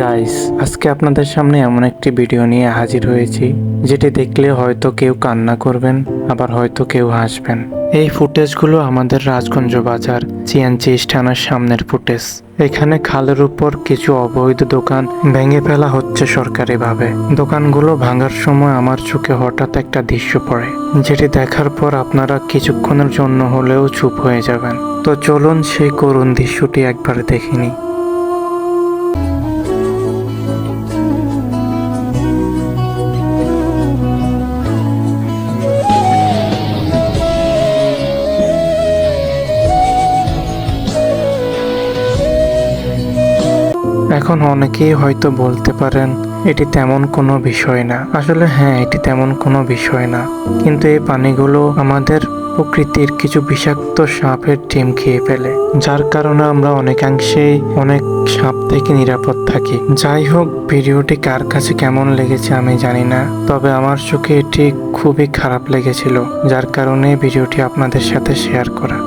Guys, আজকে আপনাদের সামনে এমন একটি ভিডিও নিয়ে হাজির হয়েছি যেটি দেখলে হয়তো কেউ কান্না করবেন, আবার হয়তো কেউ হাসবেন। এই ফুটেজগুলো আমাদের রাজগঞ্জ বাজার সিএনজি স্ট্যান্ডের সামনের ফুটেজ। এখানে খালের উপর কিছু অবৈধ দোকান ভেঙে ফেলা হচ্ছে সরকারিভাবে। দোকানগুলো ভাঙার সময় আমার চোখে হঠাৎ একটা দৃশ্য পড়ে, যেটি দেখার পর আপনারা কিছুক্ষণের জন্য হলেও চুপ হয়ে যাবেন। তো চলুন সেই করুণ দৃশ্যটি একবার দেখে নিই। এখন অনেকেই হয়তো বলতে পারেন এটি তেমন কোনো বিষয় না। আসলে হ্যাঁ, এটি তেমন কোনো বিষয় না, কিন্তু এই পানিগুলো আমাদের প্রকৃতির কিছু বিষাক্ত সাপের ডিম খেয়ে ফেলে, যার কারণে আমরা অনেকাংশেই অনেক সাপ থেকে নিরাপদ থাকি। যাই হোক, ভিডিওটি কার কাছে কেমন লেগেছে আমি জানি না, তবে আমার চোখে এটি খুবই খারাপ লেগেছিল, যার কারণে ভিডিওটি আপনাদের সাথে শেয়ার করা।